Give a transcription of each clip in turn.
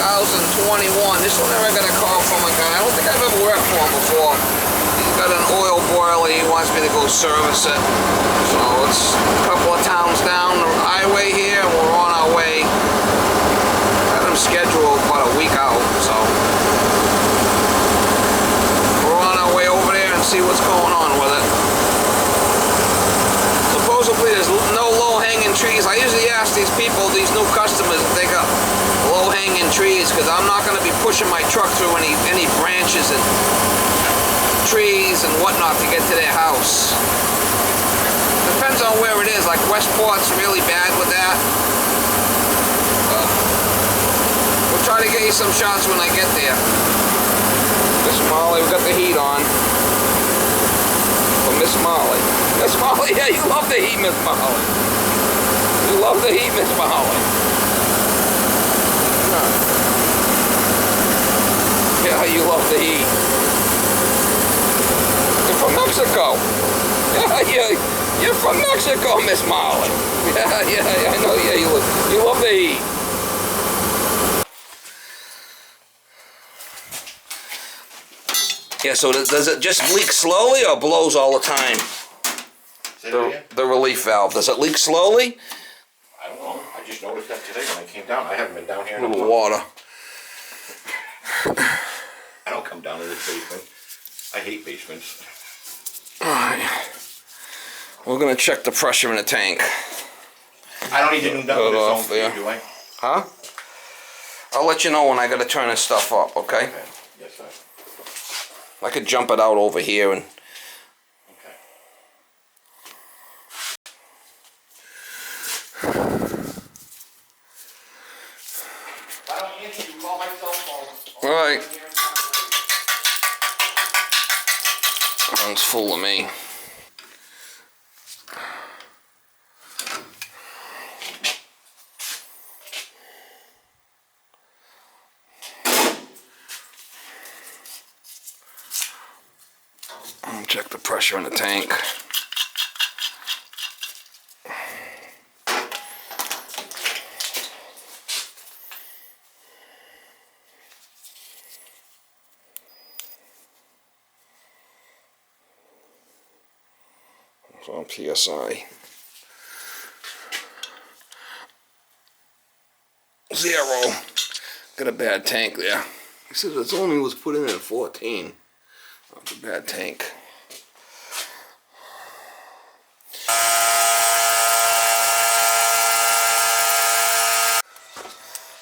2021. This one I got a call from a guy. I don't think I've ever worked for him before. He's got an oil boiler. He wants me to go service it. So it's a couple of towns down the highway here, and we're on our way. Got him scheduled about a week out, so we're on our way over there and see what's going on with it. Supposedly there's no low-hanging trees. I usually ask these people, these new customers, if they got low-hanging trees, because I'm not going to be pushing my truck through any branches and trees and whatnot to get to their house. Depends on where it is. Like Westport's really bad with that. We'll try to get you some shots when I get there. Miss Molly, we got the heat on. For Miss Molly. Miss Molly, yeah, you love the heat, Miss Molly. You love the heat, Miss Molly. Yeah, you love the heat. You're from Mexico. Yeah, you're from Mexico, Miss Molly. Yeah, I know. Yeah, you love the heat. Yeah, so does it just leak slowly or blows all the time? The relief valve, does it leak slowly? I don't know. I just noticed that today when I came down. I haven't been down here in a little water. I don't come down to this basement. I hate basements. Alright. We're gonna check the pressure in the tank. I don't need to do nothing with this own, do I? Huh? I'll let you know when I gotta turn this stuff up, okay? Okay. Yes, sir. I could jump it out over here and... Okay. I don't answer you. Call my cell phone. Alright. That one's full of me. Check the pressure in the tank. It's on PSI. 0. Got a bad tank there. He says it's only was put in at 14. That's a bad tank.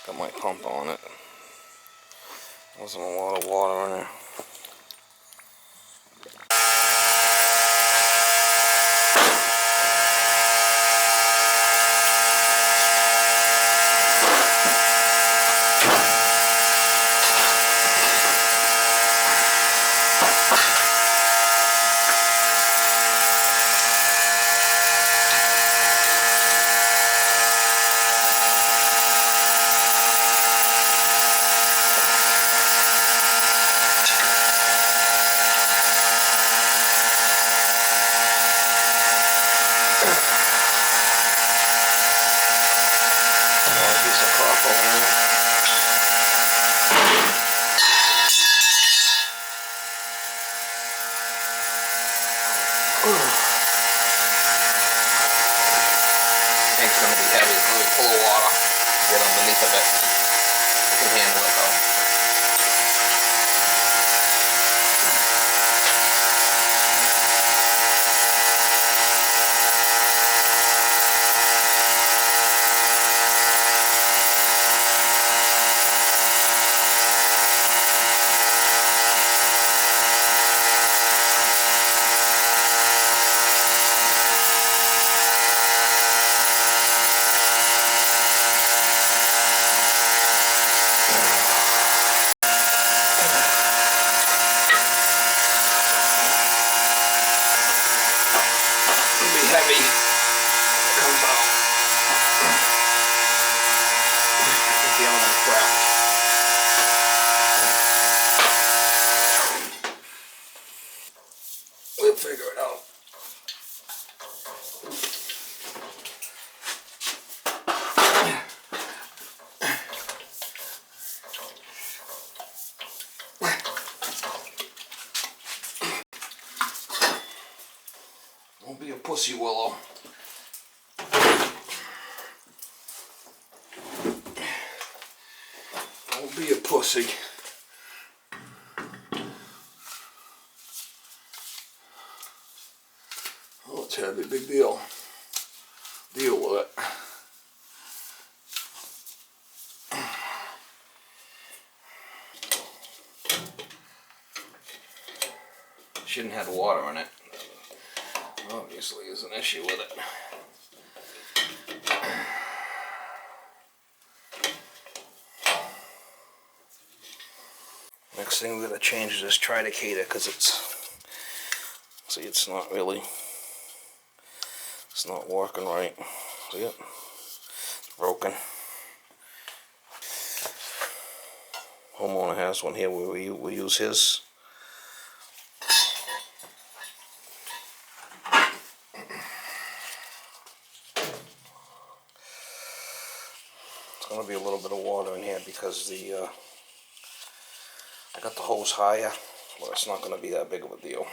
Got my pump on it. Wasn't a lot of water in there. Tank's gonna be heavy. It's gonna be full of water. Get underneath of it. I can handle it though. pussy willow. Don't be a pussy. Oh, it's a big deal. Deal with it. Shouldn't have water in it. Obviously, is an issue with it. Next thing we're gonna change is this tridicator because it's not really, it's not working right. See it? It's broken. Homeowner has one here where we use his. It's gonna be a little bit of water in here because I got the hose higher, but it's not gonna be that big of a deal.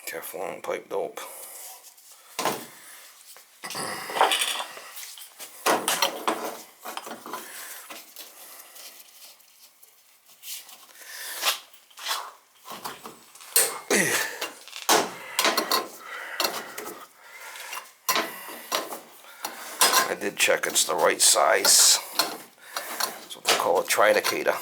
Teflon pipe dope. I did check it's the right size. That's what they call a tridicator.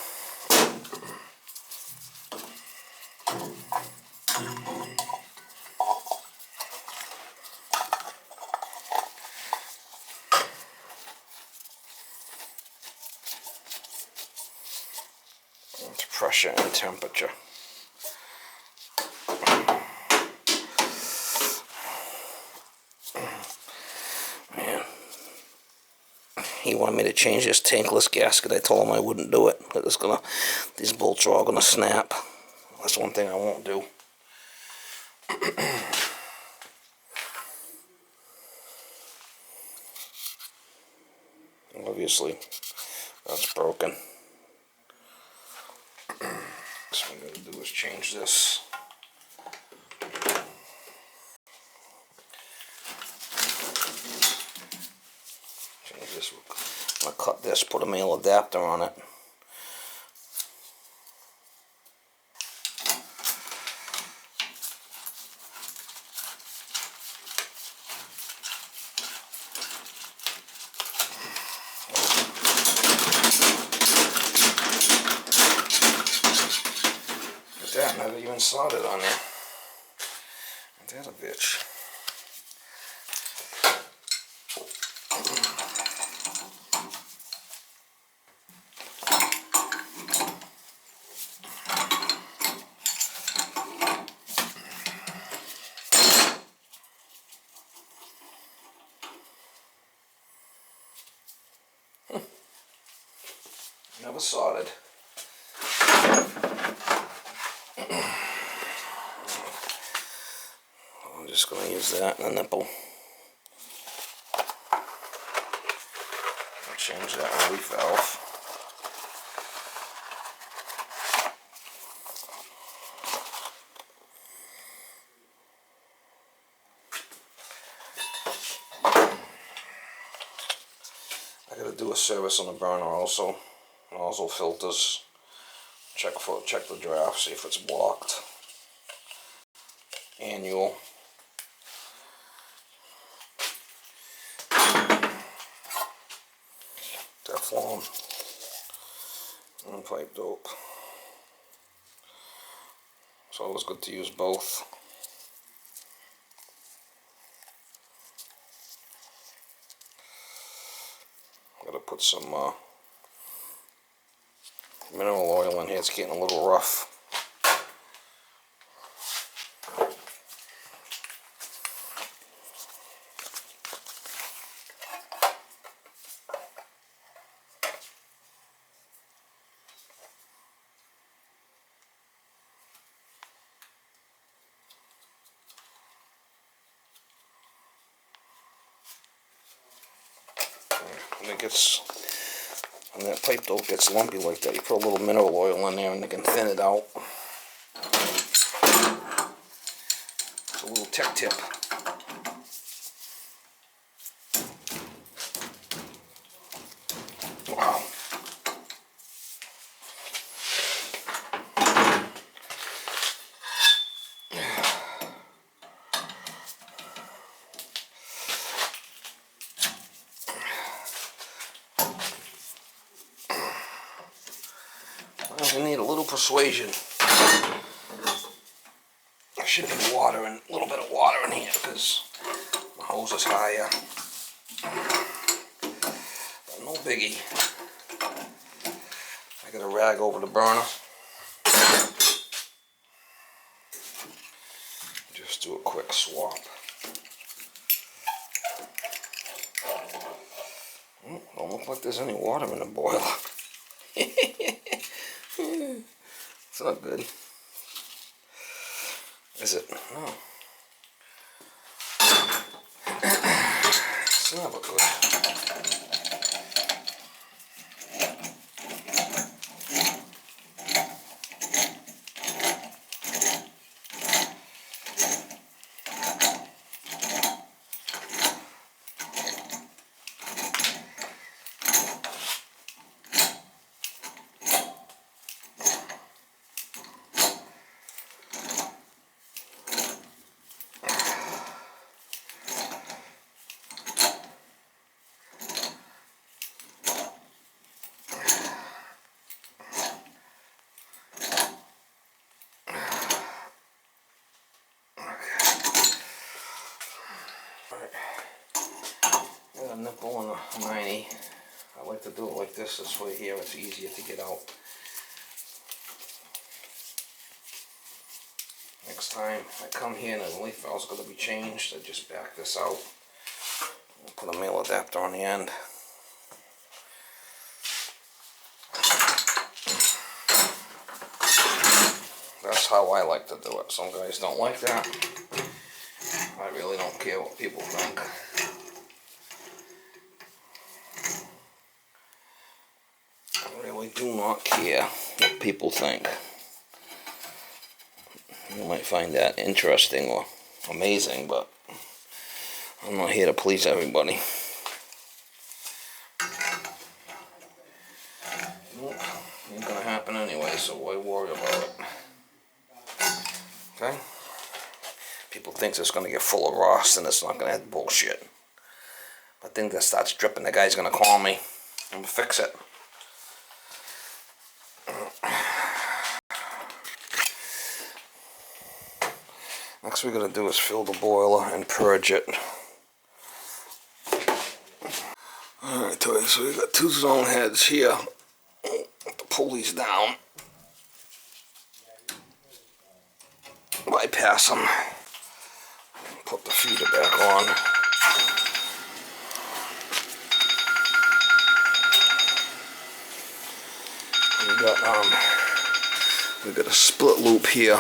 It's pressure and temperature. He wanted me to change this tankless gasket. I told him I wouldn't do it. These bolts are all gonna snap. That's one thing I won't do. Obviously, that's broken. So what I'm gonna do is change this. I'm gonna cut this, put a male adapter on it. Look at that, never even soldered on there. That's a bitch. Never soldered. I'm just going to use that and a nipple. I'll change that relief valve. I got to do a service on the burner also. Nozzle filters. Check the draft, see if it's blocked. Annual. Teflon. And pipe dope. It's always good to use both. I'm gonna put some mineral oil in here. It's getting a little rough. When that pipe dope gets lumpy like that, you put a little mineral oil in there and you can thin it out. a little tip. Wow. Well, we need a little persuasion. There should be water and a little bit of water in here because my hose is higher. But no biggie. I got a rag over the burner. Just do a quick swap. Don't look like there's any water in the boiler. It's not good. Is it? No. It's never good. Got a nipple and a 90. I like to do it like this way here, it's easier to get out. Next time I come here and the leaf valve's going to be changed, I just back this out and put a male adapter on the end. That's how I like to do it. Some guys don't like that. I really don't care what people think. I really do not care what people think. You might find that interesting or amazing, but I'm not here to please everybody. Nope, ain't gonna happen anyway, so why worry about it? Okay? People think it's gonna get full of rust and it's not gonna have bullshit. I think that starts dripping, the guy's gonna call me. I'm gonna fix it. Next we're gonna do is fill the boiler and purge it. Alright, so we got two zone heads here. Pull these down. Bypass them. Put the feeder back on. We got a split loop here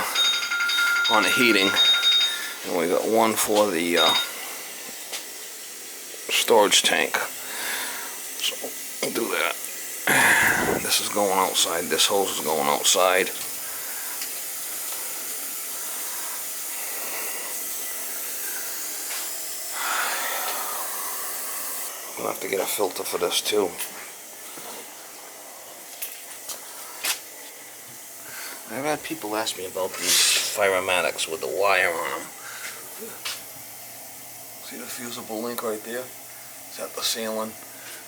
on the heating, and we got one for the storage tank. So we'll do that. This is going outside. This hose is going outside. We'll have to get a filter for this too. I've had people ask me about these firematics with the wire on them. See the fusible link right there? It's at the ceiling.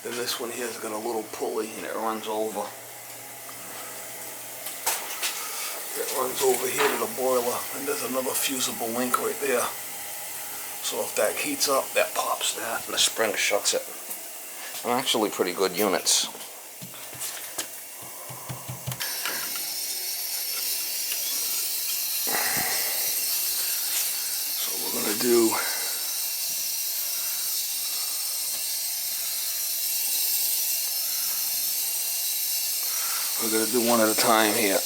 Then this one here's got a little pulley and it runs over. It runs over here to the boiler, and there's another fusible link right there. So if that heats up, that pops that, and the spring shuts it. They're actually pretty good units. So we're gonna do one at a time here.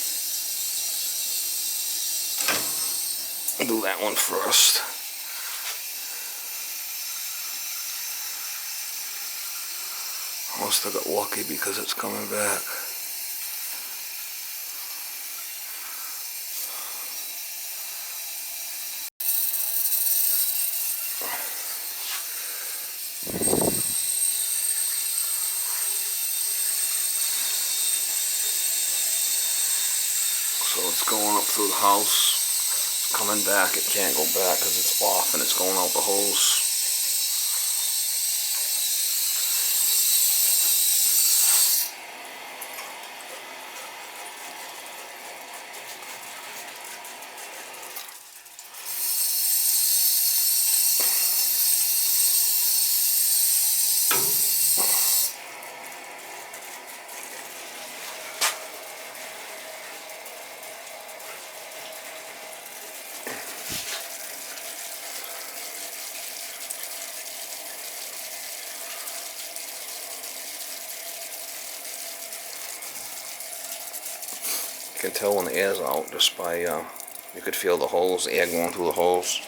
Do that one first. Must have got lucky because it's coming back. So it's going up through the house. It's coming back. It can't go back because it's off and it's going out the hose. You can tell when the air's out just by, you could feel the holes, the air going through the holes.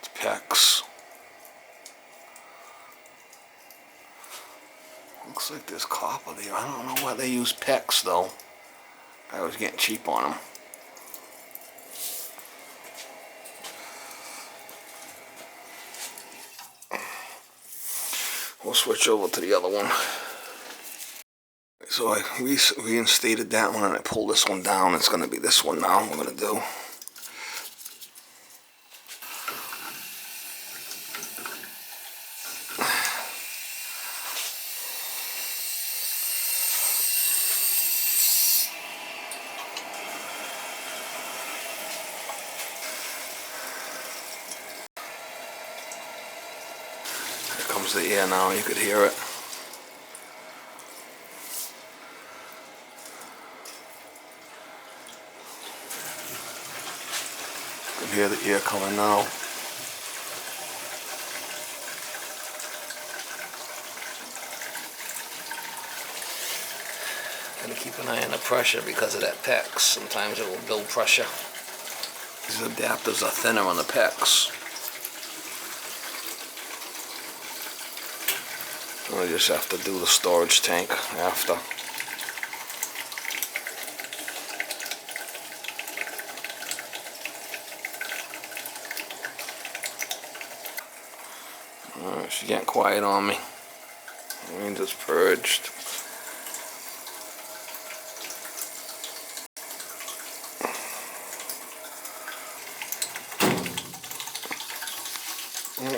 It's PEX. Looks like there's copper there. I don't know why they use PEX though. I was getting cheap on them. We'll switch over to the other one. So I reinstated that one and I pulled this one down. It's going to be this one now we're going to do. Here comes the air now, you could hear it. You can hear the air coming now. Gotta keep an eye on the pressure because of that PEX. Sometimes it will build pressure. These adapters are thinner on the PEX. I just have to do the storage tank after. Alright, she's getting quiet on me. That means it's purged.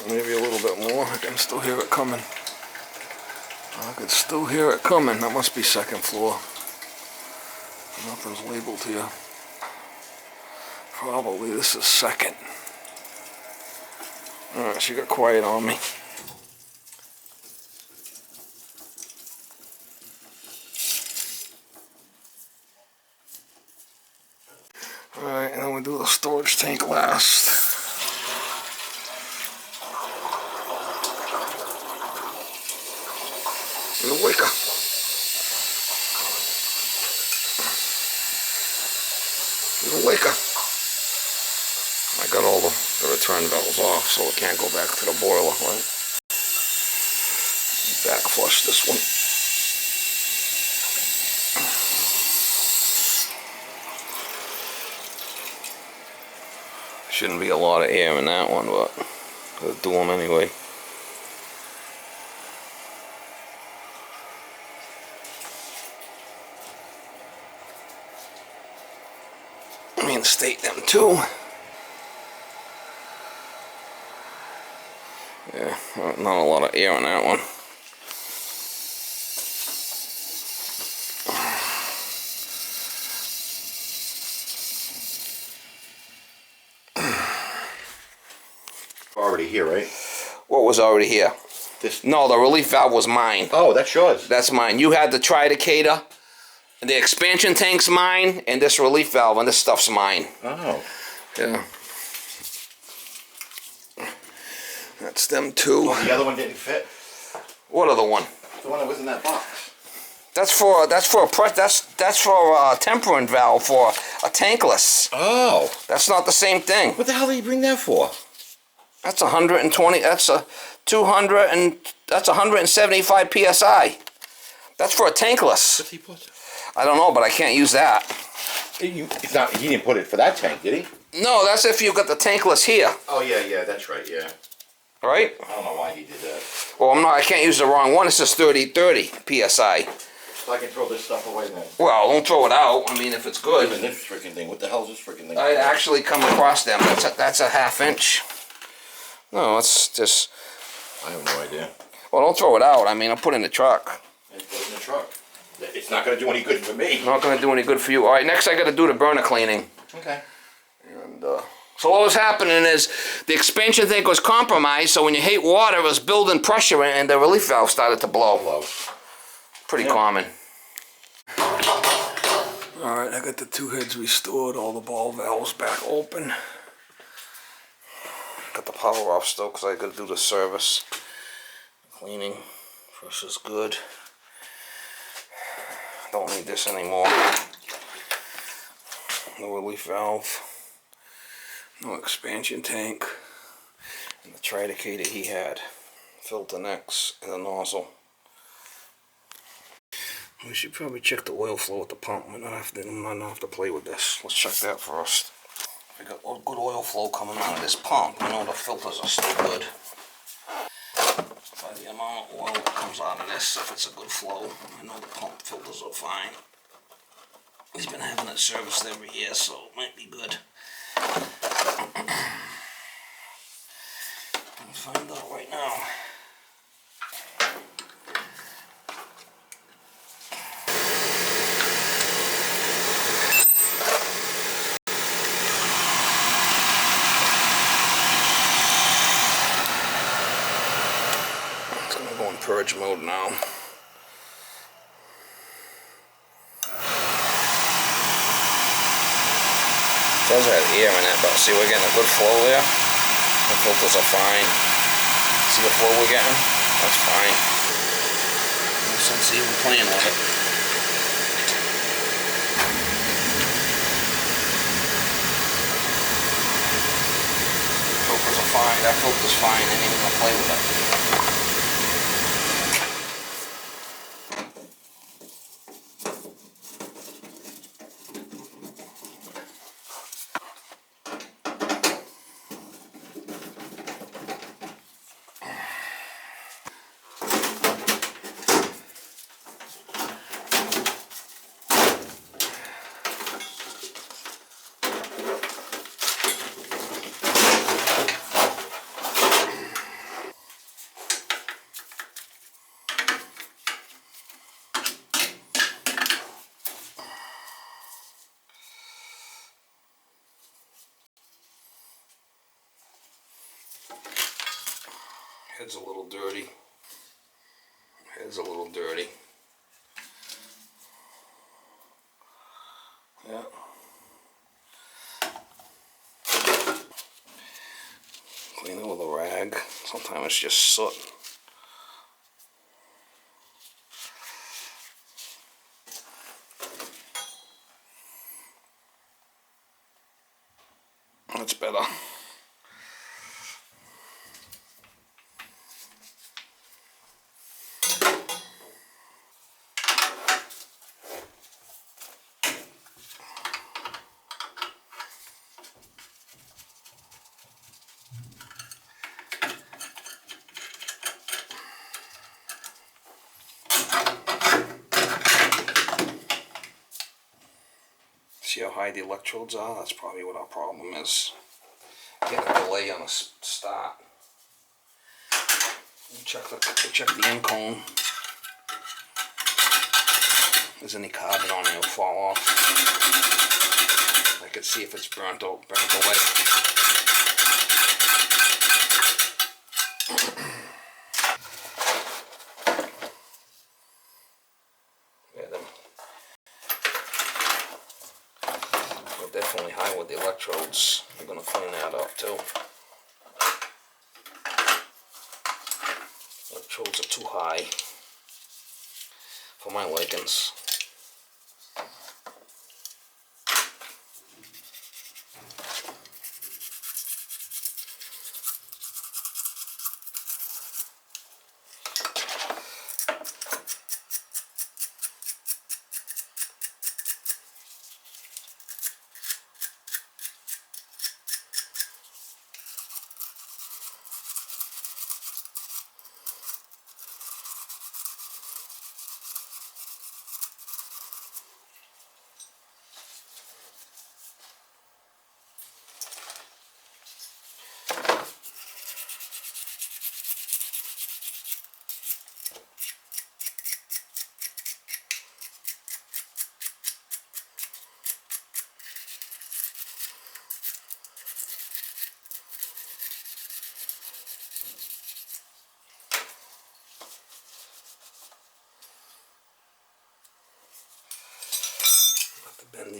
Maybe a little bit more. I can still hear it coming. I can still hear it coming. That must be second floor. Nothing's labeled here. Probably this is second. Alright, she got quiet on me. Alright, and then we'll do the storage tank last. Wake up. Wake up. I got all the return valves off so it can't go back to the boiler, right? Back flush this one. Shouldn't be a lot of air in that one, but I'll do them anyway. Reinstate them too. Yeah, not a lot of air on that one. Already here, right? What was already here? This. No, the relief valve was mine. Oh, that's yours. That's mine. You had the tridecator. The expansion tank's mine, and this relief valve, and this stuff's mine. Oh. Yeah. That's them too. Oh, the other one didn't fit? What other one? The one that was in that box. That's for a tempering valve for a tankless. Oh. That's not the same thing. What the hell did you bring that for? That's 120. That's a 200 and that's 175 psi. That's for a tankless. What's he put? I don't know, but I can't use that. It's not. He didn't put it for that tank, did he? No, that's if you've got the tankless here, Oh yeah, that's right. Yeah. right? I don't know why he did that. Well, I can't use the wrong one. It's just 30 PSI. So I can throw this stuff away then. Well, don't throw it out. I mean, if it's good. Even this freaking thing. What the hell is this freaking thing? I actually come across them. That's a ½ inch. No, it's just. I have no idea. Well, don't throw it out. I mean, I'll put it in the truck. And put it in the truck. It's not going to do any good for me. Not going to do any good for you. All right, next I got to do the burner cleaning. Okay. And so what was happening is the expansion tank was compromised. So when you hit water, it was building pressure, and the relief valve started to blow. Pretty common. All right, I got the two heads restored. All the ball valves back open. Got the power off still because I got to do the service. Cleaning. First is good. Don't need this anymore. No relief valve. No expansion tank. And the tridicator he had. Filter necks and the nozzle. We should probably check the oil flow at the pump. I'm not have to play with this. Let's check that first. We got good oil flow coming out of this pump. I know the filters are still good. By the amount of oil that comes out of this, if it's a good flow, I know the pump filters are fine. He's been having it serviced every year, so it might be good. Let's find out right now. Purge mode now. Does have air in it, but see, we're getting a good flow there. The filters are fine. See the flow we're getting? That's fine. No sense even playing with it. Filters are fine. That filter's fine. Ain't even gonna play with it. Head's a little dirty. Head's a little dirty. Yeah. Clean it with a rag. Sometimes it's just soot. That's better. See how high the electrodes are? That's probably what our problem is. Getting a delay on a start. Check the end cone. If there's any carbon on it, it'll fall off. I can see if it's burnt away. Definitely high with the electrodes. I'm going to clean that up too. Electrodes are too high for my likings.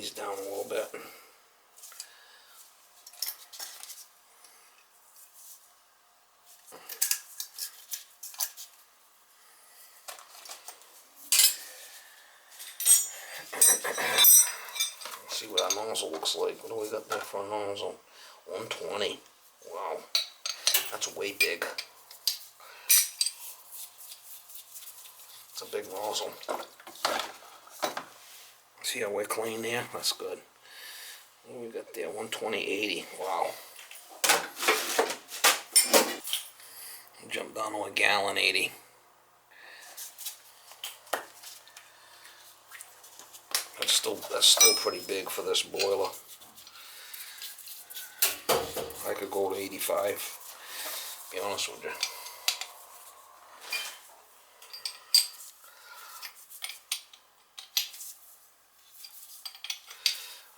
these down a little bit. Let's see what our nozzle looks like. What do we got there for a nozzle? 120. Wow, that's way big. It's a big nozzle. See how we're clean there? That's good. What do we got there? 120/80. Wow. Jump down to a gallon 80. That's still pretty big for this boiler. I could go to 85. Be honest with you.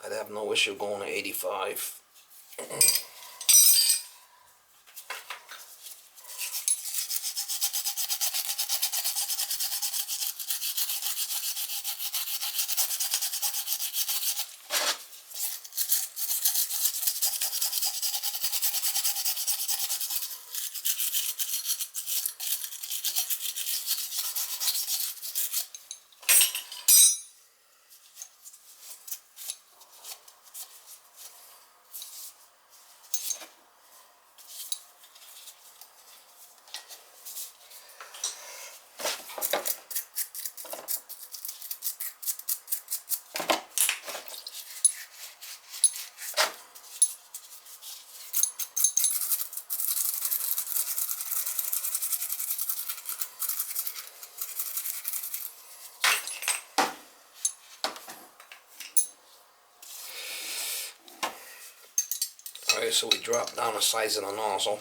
I'd have no issue going to 85. Alright, so we drop down the size of the nozzle.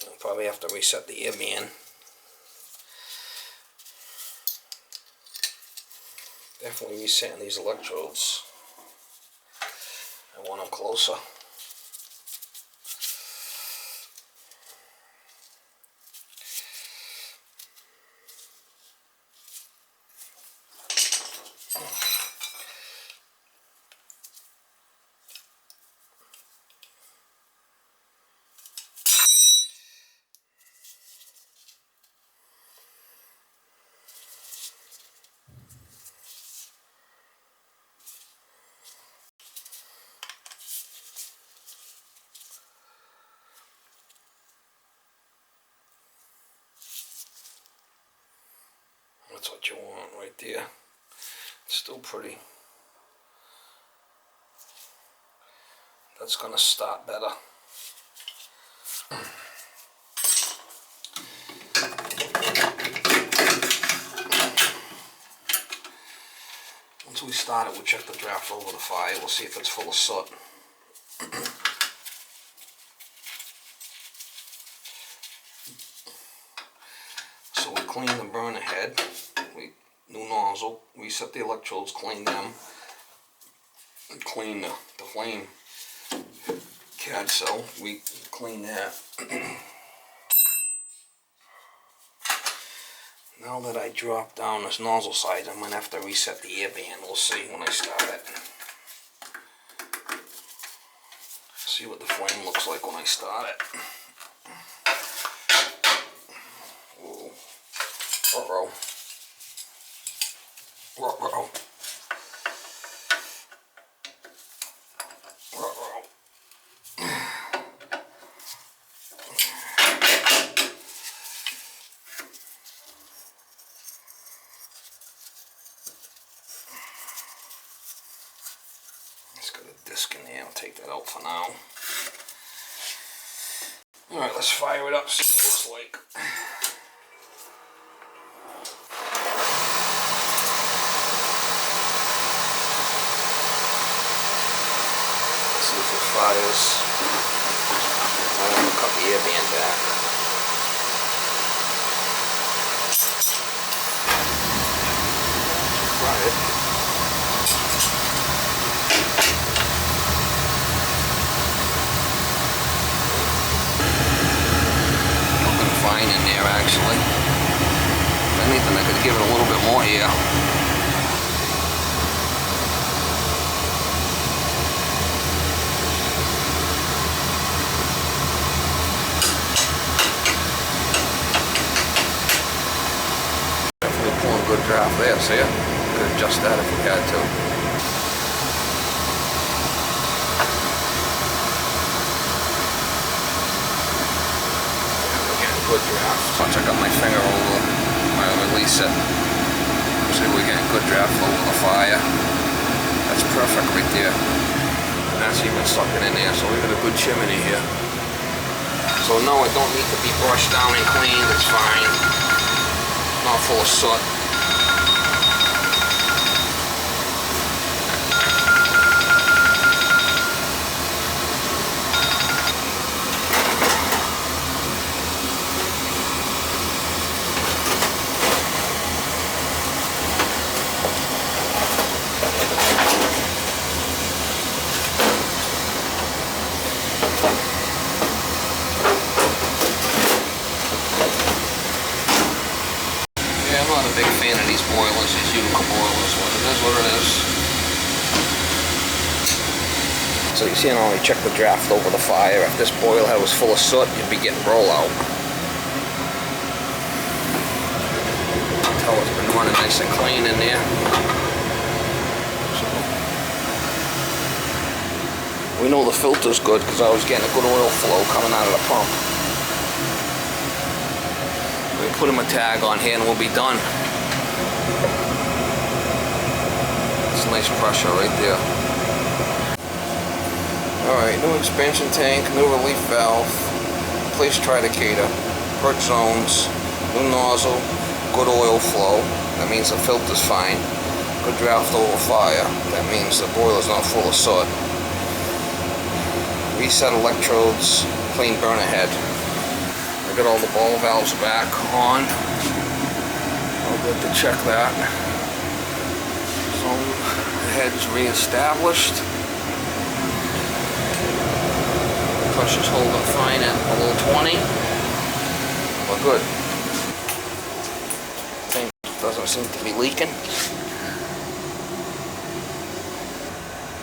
We'll probably have to reset the air band. Definitely resetting these electrodes. I want them closer. That's what you want right there. It's still pretty. That's gonna start better. Once we start it, we'll check the draft over the fire. We'll see if it's full of soot. So we clean the burner head. New nozzle, reset the electrodes, clean them, and clean the flame CAD cell. We clean that. Now that I drop down this nozzle size, I'm going to have to reset the air band. We'll see when I start it. See what the flame looks like when I start it. Whoa. Uh-oh. Uh-oh. Uh-oh. It's got a disc in there. I'll take that out for now. Alright, let's fire it up, see what it looks like. Fires. I'm going to cut the air band back. Fry it. Looking fine in there actually. If anything, I could give it a little bit more air. there, see it? Could adjust that if we had to. Yeah, we're getting good draft. Once I got my finger over, I'll release it. See, we're getting good draft over the fire. That's perfect right there. And that's even sucking in there, so we got a good chimney here. So no, it don't need to be brushed down and cleaned, it's fine. Not full of soot. I'm not a big fan of these boilers, these Utica boilers, but it is what it is. So you see, I only check the draft over the fire. If this boiler head was full of soot, you'd be getting rollout. Tell it's been running nice and clean in there. So we know the filter's good because I was getting a good oil flow coming out of the pump. We put him a tag on here and we'll be done. That's nice pressure right there. Alright, new expansion tank, new relief valve, replaced tridecator, purge zones, new nozzle, good oil flow. That means the filter's fine. Good draft over fire. That means the boiler's not full of soot. Reset electrodes, clean burner head. I got all the ball valves back on. I'll good to check that. So the head's re-established. Pressure's holding fine at below 20. We're good. Thing doesn't seem to be leaking.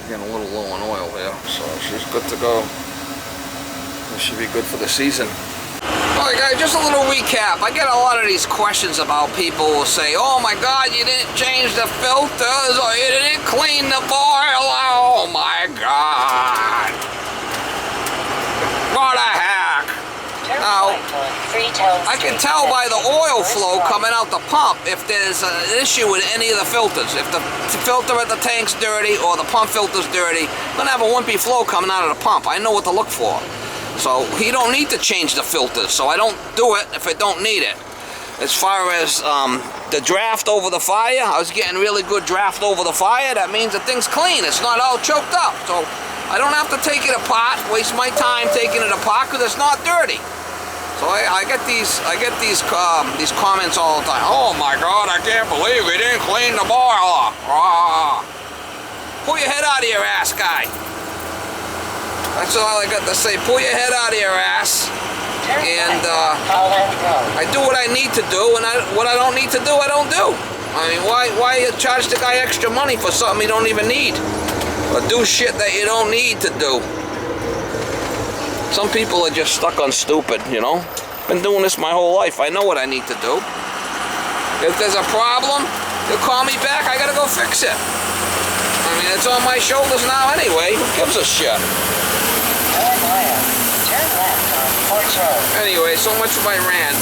Getting a little low on oil here, so she's good to go. This should be good for the season. Alright guys, just a little recap. I get a lot of these questions about people who say, oh my god, you didn't change the filters or you didn't clean the boiler. Oh my god. What the heck? Now, I can tell by the oil flow coming out the pump if there's an issue with any of the filters. If the filter at the tank's dirty or the pump filter's dirty, I'm going to have a wimpy flow coming out of the pump. I know what to look for. So you don't need to change the filters, so I don't do it if I don't need it. As far as the draft over the fire, I was getting really good draft over the fire. That means the thing's clean. It's not all choked up. So I don't have to take it apart, waste my time taking it apart because it's not dirty. So I get these comments all the time. Oh my God, I can't believe we didn't clean the boiler. Pull your head out of your ass, guy. That's all I got to say. Pull your head out of your ass. And I do what I need to do, and what I don't need to do, I don't do. I mean, why charge the guy extra money for something you don't even need? Or do shit that you don't need to do. Some people are just stuck on stupid, you know? Been doing this my whole life. I know what I need to do. If there's a problem, they'll call me back. I gotta go fix it. I mean, it's on my shoulders now anyway. Who gives a shit? Turn left on Purge Road. Anyway, so much for my rant.